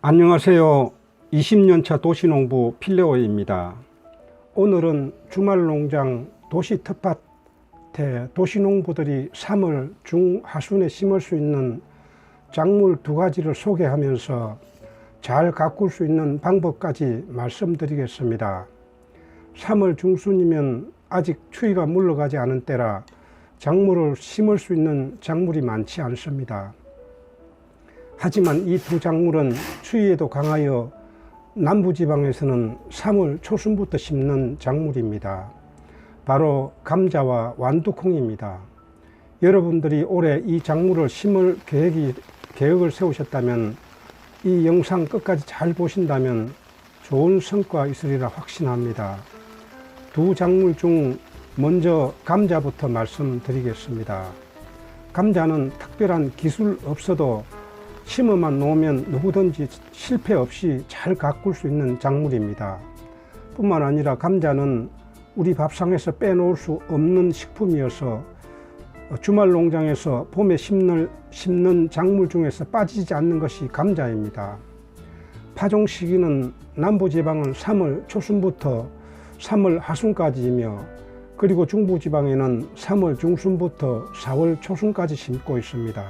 안녕하세요. 20년차 도시농부 필레오입니다. 오늘은 주말농장 도시텃밭에 도시농부들이 3월 중하순에 심을 수 있는 작물 2가지를 소개하면서 잘 가꿀 수 있는 방법까지 말씀드리겠습니다. 3월 중순이면 아직 추위가 물러가지 않은 때라 작물을 심을 수 있는 작물이 많지 않습니다. 하지만 이 두 작물은 추위에도 강하여 남부지방에서는 3월 초순부터 심는 작물입니다. 바로 감자와 완두콩입니다. 여러분들이 올해 이 작물을 심을 계획을 세우셨다면 이 영상 끝까지 잘 보신다면 좋은 성과 있으리라 확신합니다. 두 작물 중 먼저 감자부터 말씀드리겠습니다. 감자는 특별한 기술 없어도 심어만 놓으면 누구든지 실패 없이 잘 가꿀 수 있는 작물입니다. 뿐만 아니라 감자는 우리 밥상에서 빼놓을 수 없는 식품이어서 주말 농장에서 봄에 심는 작물 중에서 빠지지 않는 것이 감자입니다. 파종 시기는 남부지방은 3월 초순부터 3월 하순까지이며 그리고 중부지방에는 3월 중순부터 4월 초순까지 심고 있습니다.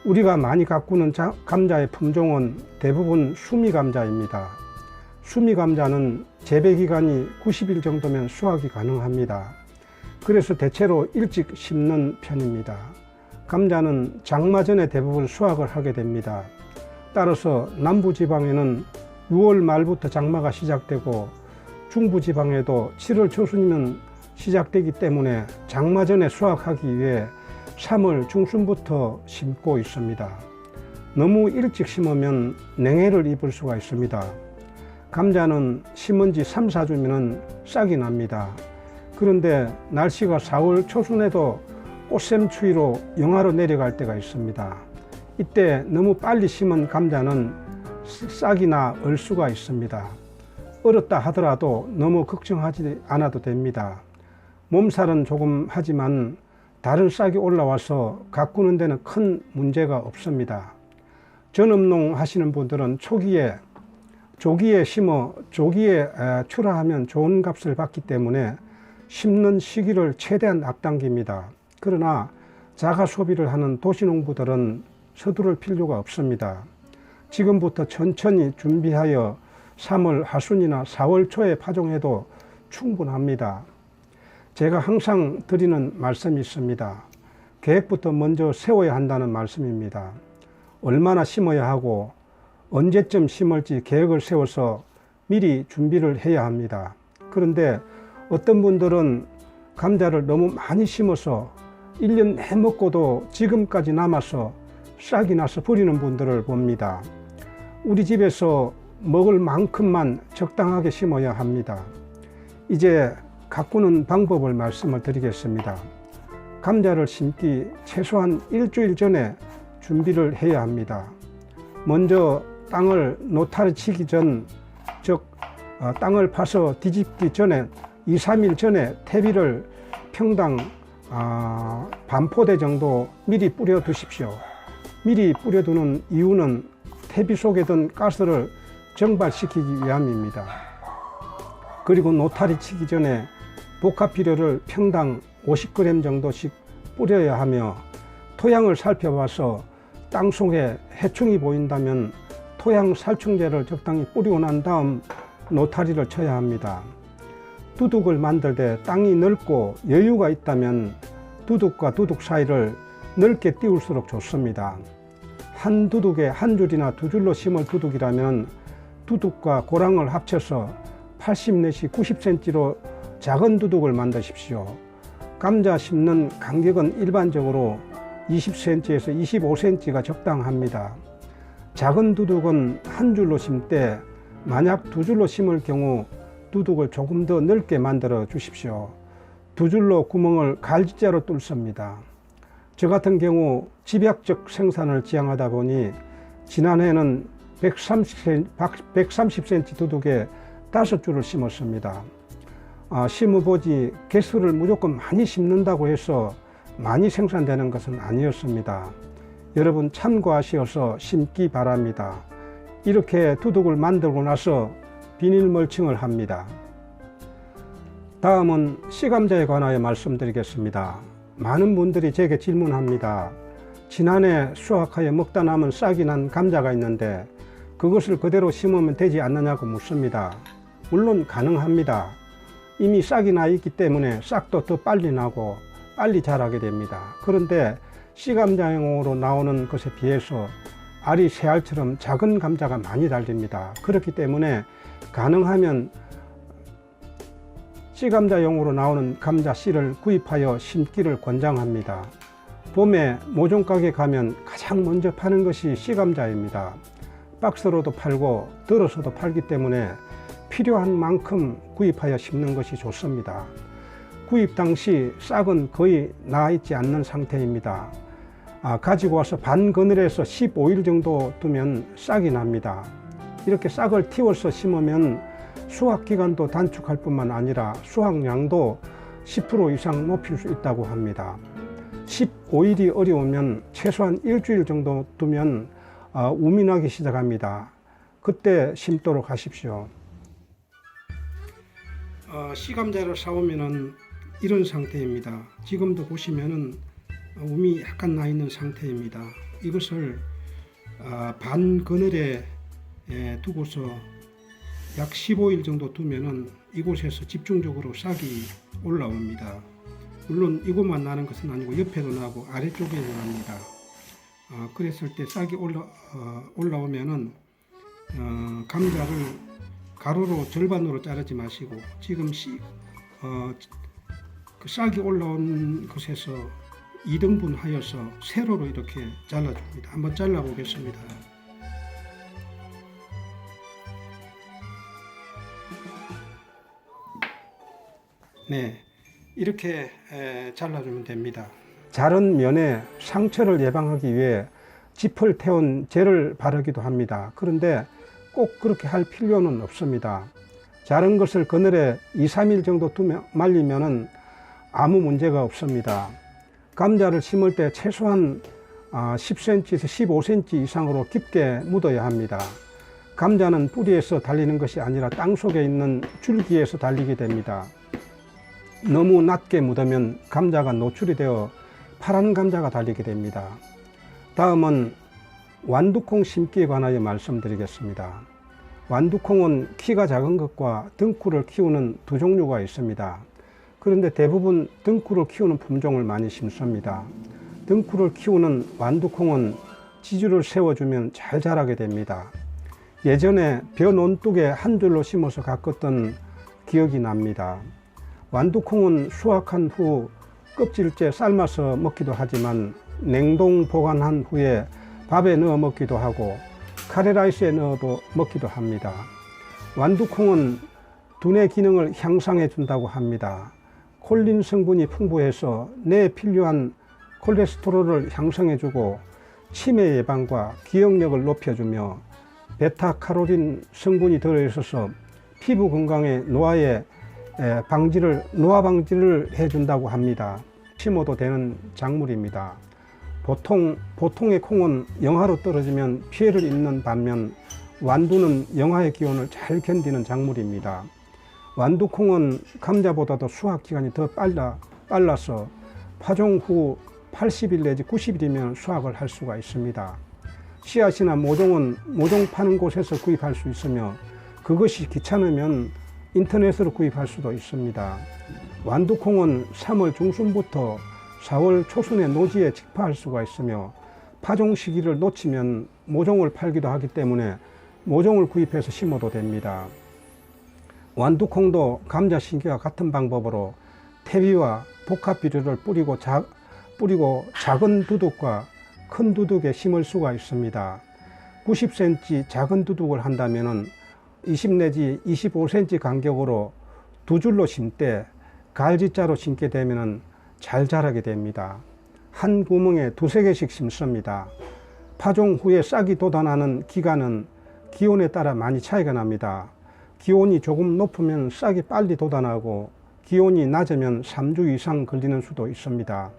우리가 많이 가꾸는 감자의 품종은 대부분 수미감자입니다. 수미감자는 재배기간이 90일 정도면 수확이 가능합니다. 그래서 대체로 일찍 심는 편입니다. 감자는 장마 전에 대부분 수확을 하게 됩니다. 따라서 남부지방에는 6월 말부터 장마가 시작되고 중부지방에도 7월 초순이면 시작되기 때문에 장마 전에 수확하기 위해 3월 중순부터 심고 있습니다. 너무 일찍 심으면 냉해를 입을 수가 있습니다. 감자는 심은 지 3, 4주면 싹이 납니다. 그런데 날씨가 4월 초순에도 꽃샘추위로 영하로 내려갈 때가 있습니다. 이때 너무 빨리 심은 감자는 싹이나 얼 수가 있습니다. 얼었다 하더라도 너무 걱정하지 않아도 됩니다. 몸살은 조금 하지만 다른 싹이 올라와서 가꾸는 데는 큰 문제가 없습니다. 전업농 하시는 분들은 조기에 심어 조기에 출하하면 좋은 값을 받기 때문에 심는 시기를 최대한 앞당깁니다. 그러나 자가 소비를 하는 도시농부들은 서두를 필요가 없습니다. 지금부터 천천히 준비하여 3월 하순이나 4월 초에 파종해도 충분합니다. 제가 항상 드리는 말씀이 있습니다. 계획부터 먼저 세워야 한다는 말씀입니다. 얼마나 심어야 하고 언제쯤 심을지 계획을 세워서 미리 준비를 해야 합니다. 그런데 어떤 분들은 감자를 너무 많이 심어서 1년 내 먹고도 지금까지 남아서 싹이 나서 버리는 분들을 봅니다. 우리 집에서 먹을 만큼만 적당하게 심어야 합니다. 이제 가꾸는 방법을 말씀을 드리겠습니다. 감자를 심기 최소한 일주일 전에 준비를 해야 합니다. 먼저 땅을 노타리 치기 전, 즉 땅을 파서 뒤집기 전에 2, 3일 전에 퇴비를 평당 반포대 정도 미리 뿌려 두십시오. 미리 뿌려두는 이유는 퇴비 속에 든 가스를 증발시키기 위함입니다. 그리고 노타리 치기 전에 복합비료를 평당 50g 정도씩 뿌려야 하며 토양을 살펴봐서 땅 속에 해충이 보인다면 토양 살충제를 적당히 뿌리고 난 다음 노타리를 쳐야 합니다. 두둑을 만들 때 땅이 넓고 여유가 있다면 두둑과 두둑 사이를 넓게 띄울수록 좋습니다. 한 두둑에 한 줄이나 두 줄로 심을 두둑이라면 두둑과 고랑을 합쳐서 80 내지 90cm로 작은 두둑을 만드십시오. 감자 심는 간격은 일반적으로 20cm에서 25cm가 적당합니다. 작은 두둑은 한 줄로 심때 만약 두 줄로 심을 경우 두둑을 조금 더 넓게 만들어 주십시오. 두 줄로 구멍을 갈지자로 뚫습니다. 저 같은 경우 집약적 생산을 지향하다 보니 지난해는 130cm 두둑에 5줄을 심었습니다. 심어보지 개수를 무조건 많이 심는다고 해서 많이 생산되는 것은 아니었습니다. 여러분 참고하셔서 심기 바랍니다. 이렇게 두둑을 만들고 나서 비닐 멀칭을 합니다. 다음은 씨감자에 관하여 말씀드리겠습니다. 많은 분들이 제게 질문합니다. 지난해 수확하여 먹다 남은 싹이 난 감자가 있는데 그것을 그대로 심으면 되지 않느냐고 묻습니다. 물론 가능합니다. 이미 싹이 나 있기 때문에 싹도 더 빨리 나고 빨리 자라게 됩니다. 그런데 씨감자용으로 나오는 것에 비해서 알이 새알처럼 작은 감자가 많이 달립니다. 그렇기 때문에 가능하면 씨감자용으로 나오는 감자 씨를 구입하여 심기를 권장합니다. 봄에 모종가게 가면 가장 먼저 파는 것이 씨감자입니다. 박스로도 팔고 들어서도 팔기 때문에 필요한 만큼 구입하여 심는 것이 좋습니다. 구입 당시 싹은 거의 나 있지 않는 상태입니다. 가지고 와서 반 그늘에서 15일 정도 두면 싹이 납니다. 이렇게 싹을 틔워서 심으면 수확 기간도 단축할 뿐만 아니라 수확량도 10% 이상 높일 수 있다고 합니다. 15일이 어려우면 최소한 일주일 정도 두면 우민하기 시작합니다. 그때 심도록 하십시오. 씨감자를 사오면은 이런 상태입니다. 지금도 보시면은 우미 약간 나 있는 상태입니다. 이것을 반 그늘에 두고서 약 15일 정도 두면은 이곳에서 집중적으로 싹이 올라옵니다. 물론 이곳만 나는 것은 아니고 옆에도 나고 아래쪽에도 납니다. 그랬을 때 싹이 올라오면은 감자를 가로로 절반으로 자르지 마시고 지금 그 싹이 올라온 것에서 2등분 하여서 세로로 이렇게 잘라줍니다. 한번 잘라 보겠습니다. 네, 이렇게 잘라주면 됩니다. 자른 면에 상처를 예방하기 위해 짚을 태운 젤을 바르기도 합니다. 그런데 꼭 그렇게 할 필요는 없습니다. 자른 것을 그늘에 2-3일 정도 말리면 아무 문제가 없습니다. 감자를 심을 때 최소한 10cm에서 15cm 이상으로 깊게 묻어야 합니다. 감자는 뿌리에서 달리는 것이 아니라 땅 속에 있는 줄기에서 달리게 됩니다. 너무 낮게 묻으면 감자가 노출이 되어 파란 감자가 달리게 됩니다. 다음은 완두콩 심기에 관하여 말씀드리겠습니다. 완두콩은 키가 작은 것과 등쿨을 키우는 두 종류가 있습니다. 그런데 대부분 등쿨을 키우는 품종을 많이 심습니다. 등쿨을 키우는 완두콩은 지주를 세워주면 잘 자라게 됩니다. 예전에 벼 논둑에 한 줄로 심어서 가꿨던 기억이 납니다. 완두콩은 수확한 후 껍질째 삶아서 먹기도 하지만 냉동 보관한 후에 밥에 넣어 먹기도 하고 카레라이스에 넣어도 먹기도 합니다. 완두콩은 두뇌 기능을 향상해 준다고 합니다. 콜린 성분이 풍부해서 뇌에 필요한 콜레스테롤을 향상해 주고 치매 예방과 기억력을 높여주며 베타카로린 성분이 들어있어서 피부 건강에 노화 방지를 해준다고 합니다. 심어도 되는 작물입니다. 보통의 콩은 영하로 떨어지면 피해를 입는 반면 완두는 영하의 기온을 잘 견디는 작물입니다. 완두콩은 감자보다도 수확 기간이 더 빨라서 파종 후 80일 내지 90일이면 수확을 할 수가 있습니다. 씨앗이나 모종은 모종 파는 곳에서 구입할 수 있으며 그것이 귀찮으면 인터넷으로 구입할 수도 있습니다. 완두콩은 3월 중순부터 4월 초순에 노지에 직파할 수가 있으며 파종 시기를 놓치면 모종을 팔기도 하기 때문에 모종을 구입해서 심어도 됩니다. 완두콩도 감자 심기와 같은 방법으로 퇴비와 복합 비료를 뿌리고 작은 두둑과 큰 두둑에 심을 수가 있습니다. 90cm 작은 두둑을 한다면 20 내지 25cm 간격으로 두 줄로 심되 갈지자로 심게 되면 잘 자라게 됩니다. 한 구멍에 2-3개씩 심습니다. 파종 후에 싹이 돋아나는 기간은 기온에 따라 많이 차이가 납니다. 기온이 조금 높으면 싹이 빨리 돋아나고 기온이 낮으면 3주 이상 걸리는 수도 있습니다.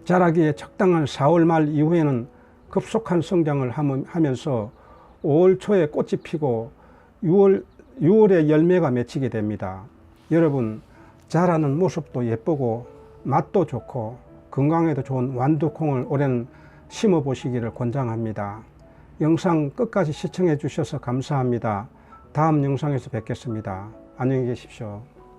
자라기에 적당한 4월 말 이후에는 급속한 성장을 하면서 5월 초에 꽃이 피고 6월에 열매가 맺히게 됩니다. 여러분, 자라는 모습도 예쁘고 맛도 좋고 건강에도 좋은 완두콩을 올해는 심어 보시기를 권장합니다. 영상 끝까지 시청해 주셔서 감사합니다. 다음 영상에서 뵙겠습니다. 안녕히 계십시오.